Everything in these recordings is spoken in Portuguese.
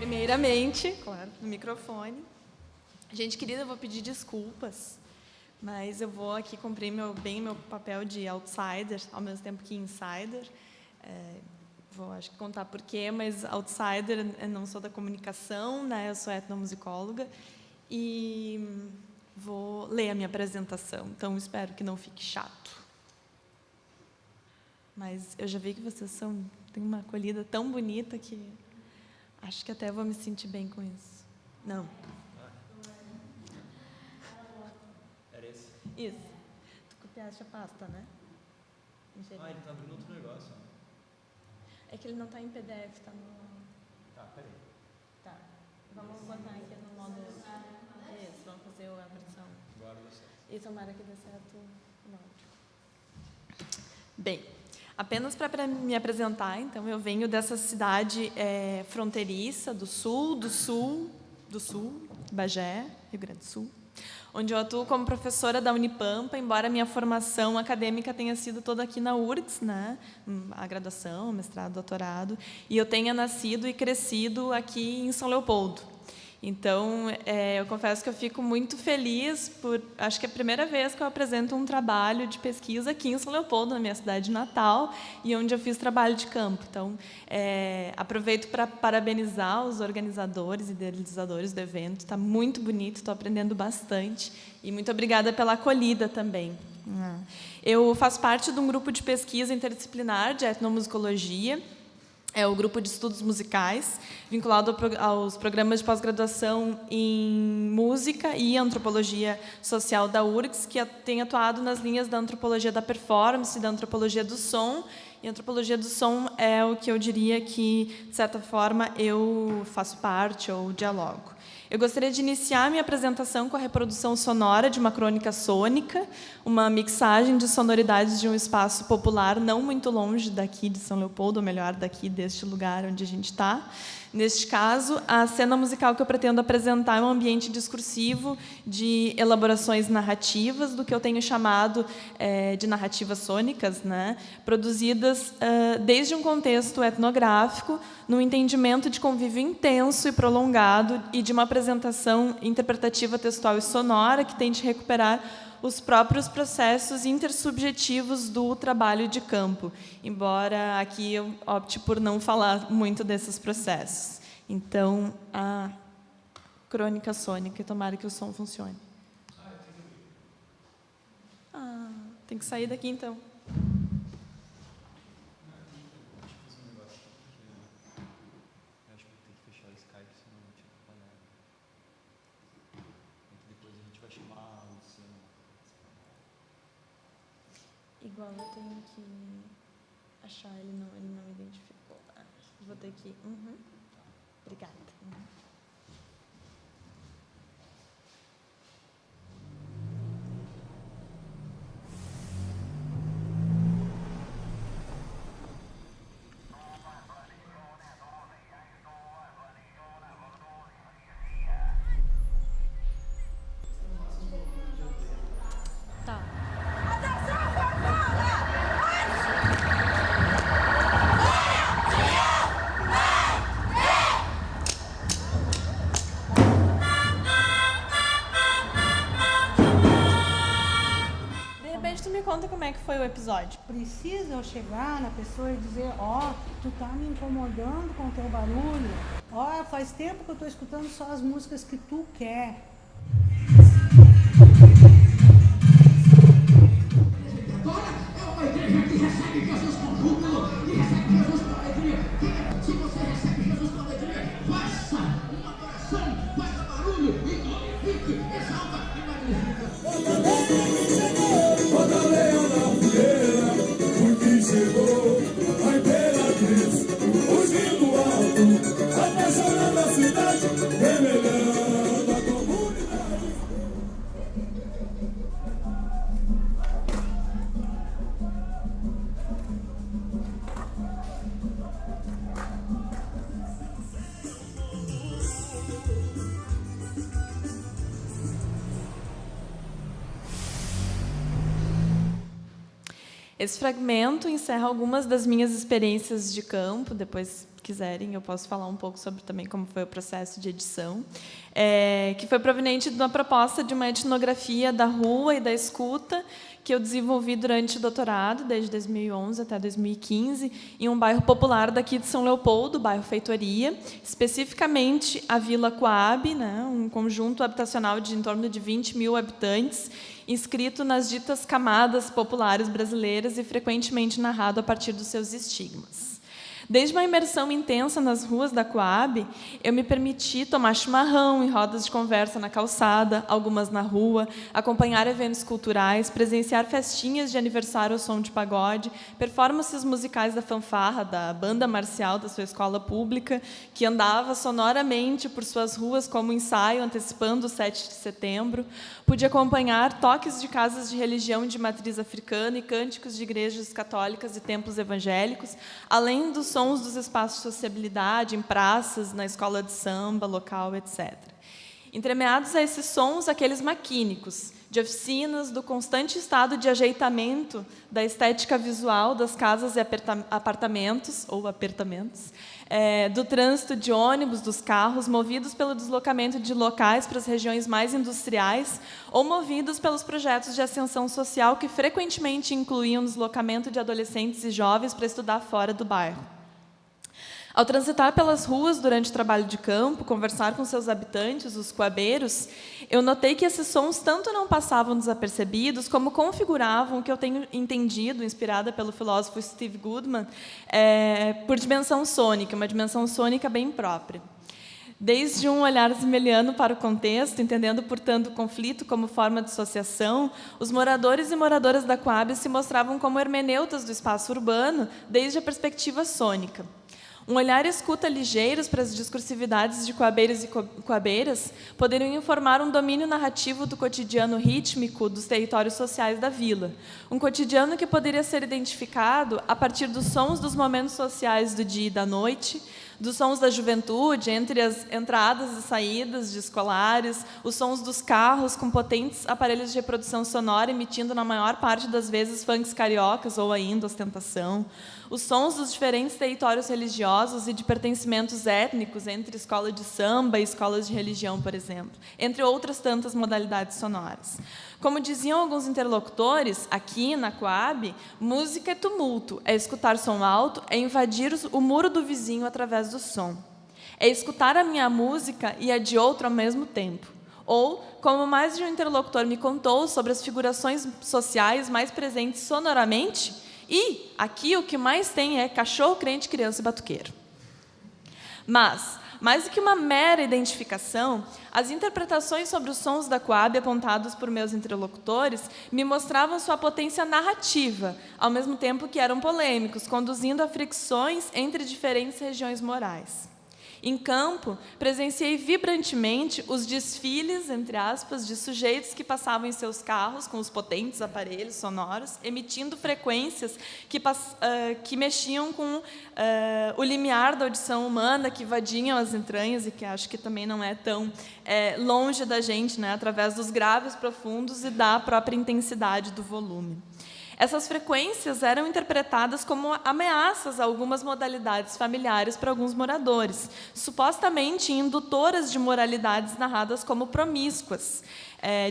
Primeiramente, claro, no microfone. Gente querida, eu vou pedir desculpas, mas eu vou aqui cumprir bem meu papel de outsider, ao mesmo tempo que insider. Vou, acho que, contar por quê, mas outsider, eu não sou da comunicação, né? Eu sou etnomusicóloga e vou ler a minha apresentação, então espero que não fique chato. Mas eu já vi que vocês têm uma acolhida tão bonita que acho que até vou me sentir bem com isso. Não. Era esse? Isso. Tu copiaste a pasta, né? Ele tá abrindo outro negócio. É que ele não está em PDF, está no... Tá, peraí. Tá. Vamos botar aqui no modo... Isso, vamos fazer a versão. Agora deu certo. E tomara que dê certo o áudio. Bem, apenas para me apresentar, então, eu venho dessa cidade fronteiriça do sul, Bagé, Rio Grande do Sul, onde eu atuo como professora da Unipampa, embora a minha formação acadêmica tenha sido toda aqui na URGS, né? A graduação, mestrado, doutorado, e eu tenha nascido e crescido aqui em São Leopoldo. Então, eu confesso que eu fico muito feliz acho que é a primeira vez que eu apresento um trabalho de pesquisa aqui em São Leopoldo, na minha cidade natal, e onde eu fiz trabalho de campo. Então, aproveito para parabenizar os organizadores e idealizadores do evento. Está muito bonito, estou aprendendo bastante. E muito obrigada pela acolhida também. Eu faço parte de um grupo de pesquisa interdisciplinar de etnomusicologia. É o grupo de estudos musicais, vinculado aos programas de pós-graduação em música e antropologia social da URGS, que tem atuado nas linhas da antropologia da performance, da antropologia do som. E a antropologia do som é o que eu diria que, de certa forma, eu faço parte ou dialogo. Eu gostaria de iniciar minha apresentação com a reprodução sonora de uma crônica sônica, uma mixagem de sonoridades de um espaço popular não muito longe daqui de São Leopoldo, ou melhor, daqui deste lugar onde a gente está. Neste caso, a cena musical que eu pretendo apresentar é um ambiente discursivo de elaborações narrativas, do que eu tenho chamado de narrativas sônicas, né? Produzidas desde um contexto etnográfico, num entendimento de convívio intenso e prolongado e de uma apresentação interpretativa textual e sonora que tente recuperar os próprios processos intersubjetivos do trabalho de campo, embora aqui eu opte por não falar muito desses processos. Então, a crônica sônica, tomara que o som funcione. Tem que sair daqui, então. Igual eu tenho que achar, ele não identificou. Vou ter que... Obrigada. Conta como é que foi o episódio. Precisa eu chegar na pessoa e dizer, tu tá me incomodando com o teu barulho. Faz tempo que eu tô escutando só as músicas que tu quer. Agora é uma igreja que recebe Jesus com júbilo, que recebe Jesus com alegria. Se você recebe Jesus com alegria, faça uma oração, faça barulho e glorifique, exalta e magnifica. Chegou a imperatriz, fugindo alto, apaixonando a cidade, remelhando a comunidade. Esse fragmento encerra algumas das minhas experiências de campo, depois quiserem, eu posso falar um pouco sobre também como foi o processo de edição, que foi proveniente de uma proposta de uma etnografia da rua e da escuta que eu desenvolvi durante o doutorado, desde 2011 até 2015, em um bairro popular daqui de São Leopoldo, o bairro Feitoria, especificamente a Vila Coab, né, um conjunto habitacional de em torno de 20 mil habitantes, inscrito nas ditas camadas populares brasileiras e frequentemente narrado a partir dos seus estigmas. Desde uma imersão intensa nas ruas da Coab, eu me permiti tomar chimarrão em rodas de conversa na calçada, algumas na rua, acompanhar eventos culturais, presenciar festinhas de aniversário ao som de pagode, performances musicais da fanfarra, da banda marcial da sua escola pública, que andava sonoramente por suas ruas como ensaio, antecipando o 7 de setembro. Pude acompanhar toques de casas de religião de matriz africana e cânticos de igrejas católicas e templos evangélicos, além dos sons dos espaços de sociabilidade, em praças, na escola de samba, local, etc. Entremeados a esses sons, aqueles maquínicos, de oficinas, do constante estado de ajeitamento da estética visual das casas e apartamentos, ou apertamentos, do trânsito de ônibus, dos carros, movidos pelo deslocamento de locais para as regiões mais industriais ou movidos pelos projetos de ascensão social que frequentemente incluíam o deslocamento de adolescentes e jovens para estudar fora do bairro. Ao transitar pelas ruas durante o trabalho de campo, conversar com seus habitantes, os coabeiros, eu notei que esses sons tanto não passavam desapercebidos, como configuravam o que eu tenho entendido, inspirada pelo filósofo Steve Goodman, por dimensão sônica, uma dimensão sônica bem própria. Desde um olhar zimeliano para o contexto, entendendo, portanto, o conflito como forma de associação, os moradores e moradoras da Coab se mostravam como hermeneutas do espaço urbano, desde a perspectiva sônica. Um olhar e escuta ligeiros para as discursividades de coabeiros e coabeiras poderiam informar um domínio narrativo do cotidiano rítmico dos territórios sociais da vila. Um cotidiano que poderia ser identificado a partir dos sons dos momentos sociais do dia e da noite, dos sons da juventude, entre as entradas e saídas de escolares, os sons dos carros com potentes aparelhos de reprodução sonora emitindo, na maior parte das vezes, funks cariocas ou ainda ostentação, os sons dos diferentes territórios religiosos e de pertencimentos étnicos entre escola de samba e escolas de religião, por exemplo, entre outras tantas modalidades sonoras. Como diziam alguns interlocutores, aqui na Coab, música é tumulto, é escutar som alto, é invadir o muro do vizinho através do som. É escutar a minha música e a de outro ao mesmo tempo. Ou, como mais de um interlocutor me contou sobre as figurações sociais mais presentes sonoramente, e aqui o que mais tem é cachorro, crente, criança e batuqueiro. Mas, mais do que uma mera identificação, as interpretações sobre os sons da Coab apontados por meus interlocutores me mostravam sua potência narrativa, ao mesmo tempo que eram polêmicos, conduzindo a fricções entre diferentes regiões morais. Em campo, presenciei vibrantemente os desfiles, entre aspas, de sujeitos que passavam em seus carros com os potentes aparelhos sonoros, emitindo frequências que mexiam com o limiar da audição humana, que invadiam as entranhas e que acho que também não é tão longe da gente, né, através dos graves profundos e da própria intensidade do volume. Essas frequências eram interpretadas como ameaças a algumas modalidades familiares para alguns moradores, supostamente indutoras de moralidades narradas como promíscuas,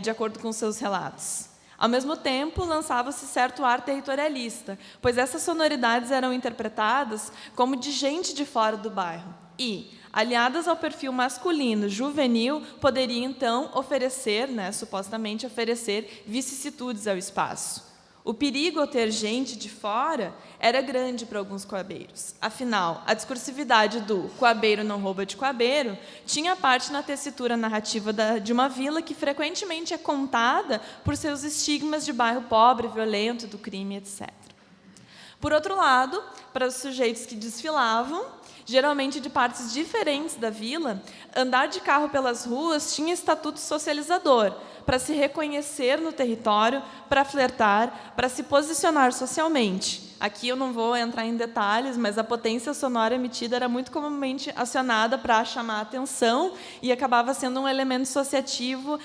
de acordo com seus relatos. Ao mesmo tempo, lançava-se certo ar territorialista, pois essas sonoridades eram interpretadas como de gente de fora do bairro e, aliadas ao perfil masculino, juvenil, poderia, então, oferecer, supostamente oferecer, vicissitudes ao espaço. O perigo ao ter gente de fora era grande para alguns coabeiros. Afinal, a discursividade do coabeiro não rouba de coabeiro tinha parte na tessitura narrativa de uma vila que frequentemente é contada por seus estigmas de bairro pobre, violento, do crime, etc. Por outro lado, para os sujeitos que desfilavam, geralmente de partes diferentes da vila, andar de carro pelas ruas tinha estatuto socializador, para se reconhecer no território, para flertar, para se posicionar socialmente. Aqui eu não vou entrar em detalhes, mas a potência sonora emitida era muito comumente acionada para chamar a atenção e acabava sendo um elemento associativo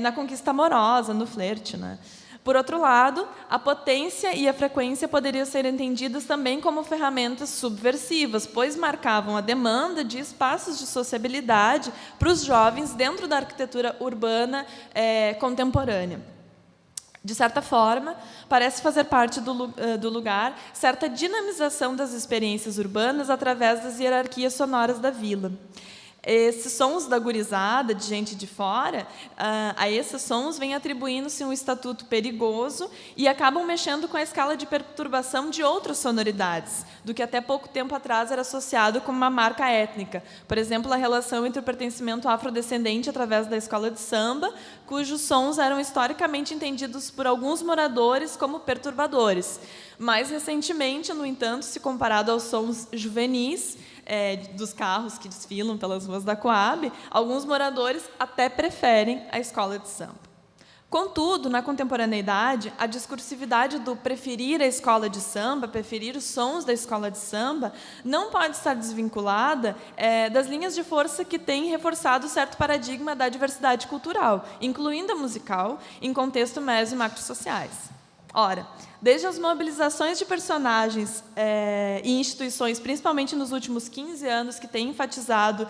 na conquista amorosa, no flerte, né? Por outro lado, a potência e a frequência poderiam ser entendidas também como ferramentas subversivas, pois marcavam a demanda de espaços de sociabilidade para os jovens dentro da arquitetura urbana contemporânea. De certa forma, parece fazer parte do lugar certa dinamização das experiências urbanas através das hierarquias sonoras da vila. Esses sons da gurizada, de gente de fora, a esses sons vem atribuindo-se um estatuto perigoso e acabam mexendo com a escala de perturbação de outras sonoridades, do que até pouco tempo atrás era associado com uma marca étnica. Por exemplo, a relação entre o pertencimento afrodescendente através da escola de samba, cujos sons eram historicamente entendidos por alguns moradores como perturbadores. Mais recentemente, no entanto, se comparado aos sons juvenis, dos carros que desfilam pelas ruas da Coab, alguns moradores até preferem a escola de samba. Contudo, na contemporaneidade, a discursividade do preferir a escola de samba, preferir os sons da escola de samba, não pode estar desvinculada das linhas de força que têm reforçado certo paradigma da diversidade cultural, incluindo a musical, em contexto meso e macrosociais. Ora, desde as mobilizações de personagens e instituições, principalmente nos últimos 15 anos, que têm enfatizado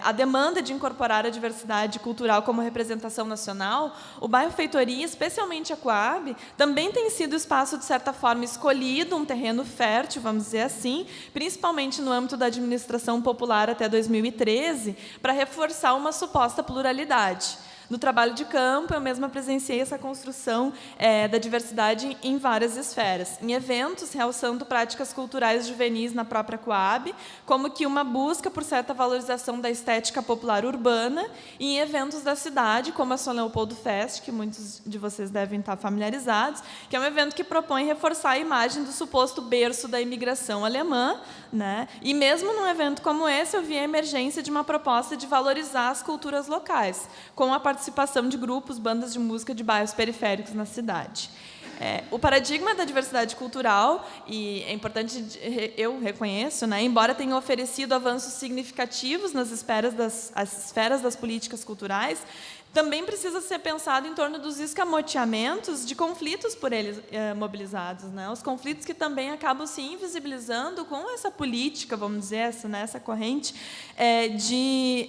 a demanda de incorporar a diversidade cultural como representação nacional, o bairro Feitoria, especialmente a Coab, também tem sido espaço, de certa forma, escolhido, um terreno fértil, vamos dizer assim, principalmente no âmbito da administração popular até 2013, para reforçar uma suposta pluralidade. No trabalho de campo, eu mesma presenciei essa construção da diversidade em várias esferas. Em eventos, realçando práticas culturais juvenis na própria Coab, como que uma busca por certa valorização da estética popular urbana, e em eventos da cidade, como a São Leopoldo Fest, que muitos de vocês devem estar familiarizados, que é um evento que propõe reforçar a imagem do suposto berço da imigração alemã, né? E mesmo num evento como esse, eu vi a emergência de uma proposta de valorizar as culturas locais, com a participação de grupos, bandas de música de bairros periféricos na cidade. O paradigma da diversidade cultural, e é importante, eu reconheço, né, embora tenha oferecido avanços significativos nas esferas das políticas culturais, também precisa ser pensado em torno dos escamoteamentos de conflitos por eles mobilizados, né? Os conflitos que também acabam se invisibilizando com essa política, vamos dizer, essa corrente de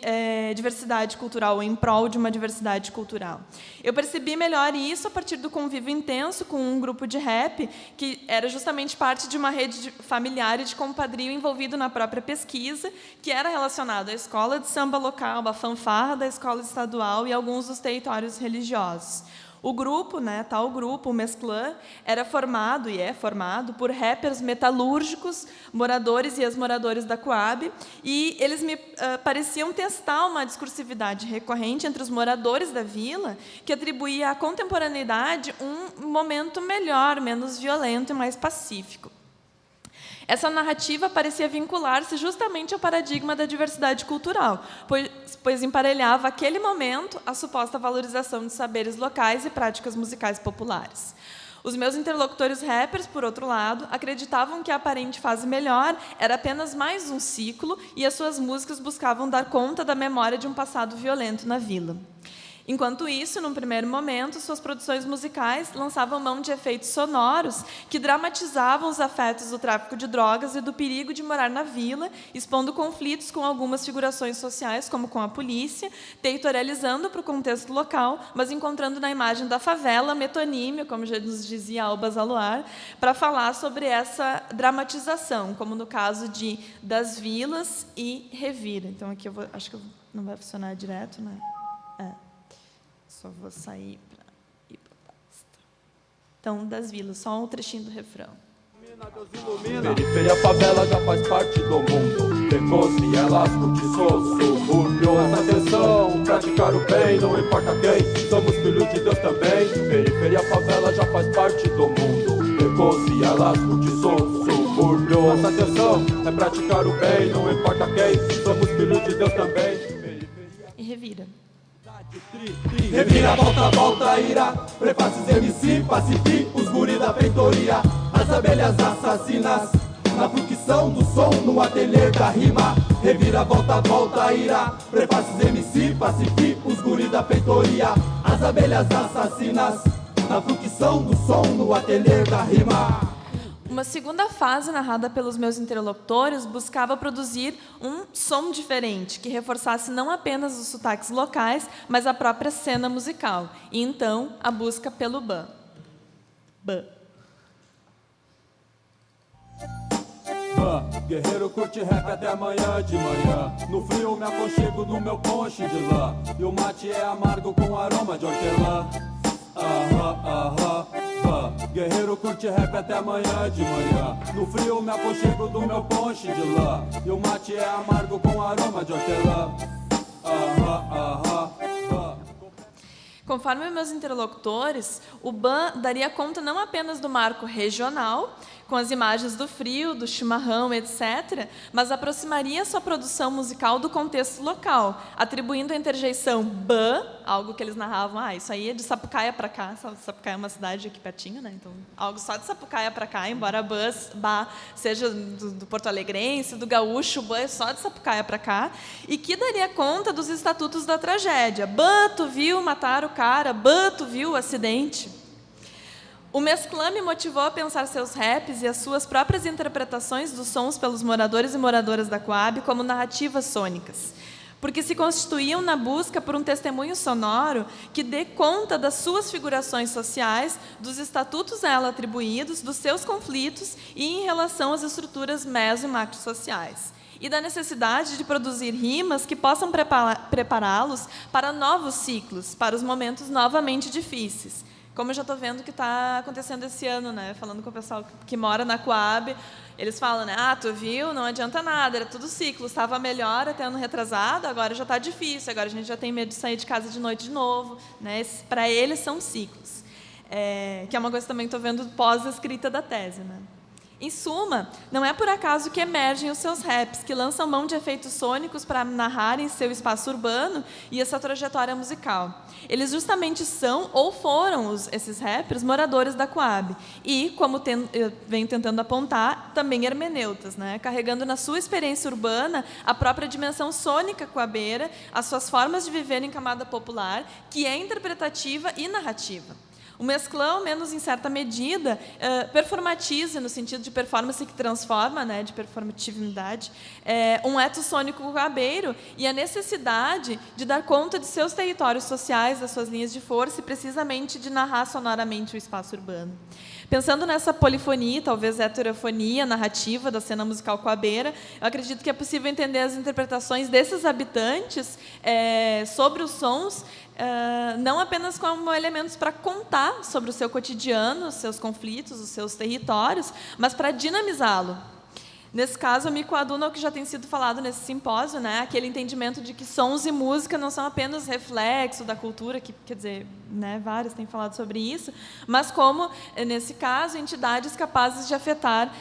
diversidade cultural, ou em prol de uma diversidade cultural. Eu percebi melhor isso a partir do convívio intenso com um grupo de rap, que era justamente parte de uma rede familiar e de compadrio envolvido na própria pesquisa, que era relacionado à escola de samba local, à fanfarra da escola estadual e alguns dos territórios religiosos. O grupo, tal grupo, o Mesclã, era formado e é formado por rappers metalúrgicos, moradores e ex-moradores da Coab, e eles me pareciam testar uma discursividade recorrente entre os moradores da vila, que atribuía à contemporaneidade um momento melhor, menos violento e mais pacífico. Essa narrativa parecia vincular-se justamente ao paradigma da diversidade cultural, pois emparelhava aquele momento a suposta valorização de saberes locais e práticas musicais populares. Os meus interlocutores rappers, por outro lado, acreditavam que a aparente fase melhor era apenas mais um ciclo e as suas músicas buscavam dar conta da memória de um passado violento na vila. Enquanto isso, num primeiro momento, suas produções musicais lançavam mão de efeitos sonoros que dramatizavam os afetos do tráfico de drogas e do perigo de morar na vila, expondo conflitos com algumas figurações sociais, como com a polícia, territorializando para o contexto local, mas encontrando na imagem da favela metonímia, como já nos dizia Alba Zaluar, para falar sobre essa dramatização, como no caso de Das Vilas e Revira. Então, aqui acho que não vai funcionar direto, né? Só vou sair para ir para a pasta. Então, Das Vilas, só um trechinho do refrão. Periferia, favela já faz parte do mundo. Precoce, elástico, tiçou, subúrbio. Presta atenção, praticar o bem, não importa quem. Somos filhos de Deus também. Periferia, favela já faz parte do mundo. Precoce, elástico, tiçou, subúrbio. Presta atenção, é praticar o bem, não importa quem. Somos filhos de Deus também. E Revira. Revira, volta, ira. Prefaces, MC, pacifica os guri da feitoria. As abelhas assassinas na fruição do som no ateliê da rima. Revira, volta, ira. Prefaces, MC, pacifica os guri da feitoria. As abelhas assassinas na fruição do som no ateliê da rima. Uma segunda fase narrada pelos meus interlocutores buscava produzir um som diferente, que reforçasse não apenas os sotaques locais, mas a própria cena musical. E então, a busca pelo ban. Guerreiro curte rap até amanhã de manhã. No frio me aconchego no meu ponche de lã. E o mate é amargo com aroma de hortelã. Guerreiro curte rap até amanhã de manhã. No frio me aconchego do meu ponche de lã. E o mate é amargo com aroma de hortelã. Conforme meus interlocutores, o ban daria conta não apenas do marco regional, com as imagens do frio, do chimarrão, etc., mas aproximaria sua produção musical do contexto local, atribuindo a interjeição ban, algo que eles narravam, isso aí é de Sapucaia para cá, Sapucaia é uma cidade aqui pertinho, né? Então, algo só de Sapucaia para cá, embora ban seja do porto-alegrense, do gaúcho, ban é só de Sapucaia para cá, e que daria conta dos estatutos da tragédia. Ban, tu viu matar o cara, ban, tu viu o acidente. O Mesclã me motivou a pensar seus raps e as suas próprias interpretações dos sons pelos moradores e moradoras da Coab como narrativas sônicas, porque se constituíam na busca por um testemunho sonoro que dê conta das suas figurações sociais, dos estatutos a ela atribuídos, dos seus conflitos e em relação às estruturas meso- e macrosociais, e da necessidade de produzir rimas que possam prepará-los para novos ciclos, para os momentos novamente difíceis. Como eu já estou vendo que está acontecendo esse ano, né? Falando com o pessoal que mora na Coab, eles falam, né? Tu viu? Não adianta nada, era tudo ciclo. Estava melhor até ano retrasado, agora já está difícil, agora a gente já tem medo de sair de casa de noite de novo, né? Para eles são ciclos. Que é uma coisa que também estou vendo pós-escrita da tese, né? Em suma, não é por acaso que emergem os seus raps, que lançam mão de efeitos sônicos para narrarem seu espaço urbano e essa trajetória musical. Eles justamente são, ou foram, esses rappers, moradores da Coab. E, como eu venho tentando apontar, também hermeneutas, né? Carregando na sua experiência urbana a própria dimensão sônica coabeira, as suas formas de viver em camada popular, que é interpretativa e narrativa. O Mesclã, ao menos em certa medida, performatiza, no sentido de performance que transforma, né, de performatividade, um etos sônico coabeiro e a necessidade de dar conta de seus territórios sociais, das suas linhas de força e, precisamente, de narrar sonoramente o espaço urbano. Pensando nessa polifonia, talvez heterofonia narrativa da cena musical coabeira, eu acredito que é possível entender as interpretações desses habitantes sobre os sons, não apenas como elementos para contar sobre o seu cotidiano, os seus conflitos, os seus territórios, mas para dinamizá-lo. Nesse caso, eu me coaduno ao que já tem sido falado nesse simpósio, né? Aquele entendimento de que sons e música não são apenas reflexo da cultura, que, quer dizer, né, vários têm falado sobre isso, mas como, nesse caso, entidades capazes de afetar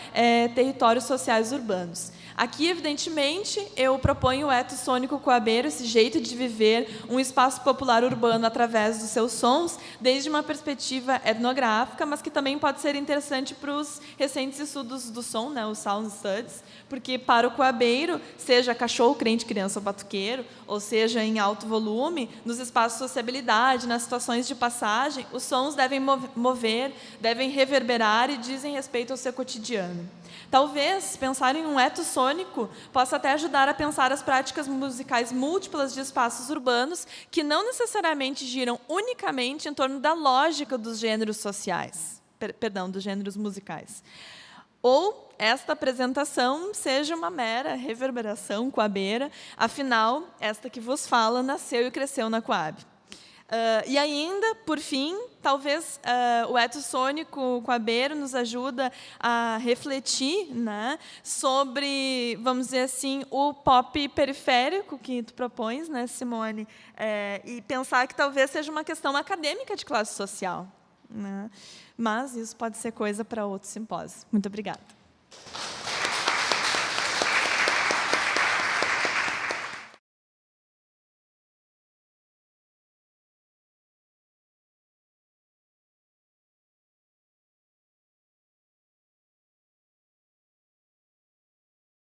territórios sociais urbanos. Aqui, evidentemente, eu proponho o etos sônico coabeiro, esse jeito de viver um espaço popular urbano através dos seus sons, desde uma perspectiva etnográfica, mas que também pode ser interessante para os recentes estudos do som, né, os Sound Studies, porque para o coabeiro, seja cachorro, crente, criança ou batuqueiro, ou seja em alto volume, nos espaços de sociabilidade, nas situações de passagem, os sons devem mover, devem reverberar e dizem respeito ao seu cotidiano. Talvez pensar em um etos sônico possa até ajudar a pensar as práticas musicais múltiplas de espaços urbanos que não necessariamente giram unicamente em torno da lógica dos gêneros sociais, dos gêneros musicais. Ou esta apresentação seja uma mera reverberação coabeira, afinal, esta que vos fala nasceu e cresceu na Coab. E ainda, por fim, talvez o etos sônico coabeiro nos ajuda a refletir, né, sobre, vamos dizer assim, o pop periférico que tu propões, né, Simone, e pensar que talvez seja uma questão acadêmica de classe social, né? Mas isso pode ser coisa para outro simpósio. Muito obrigada.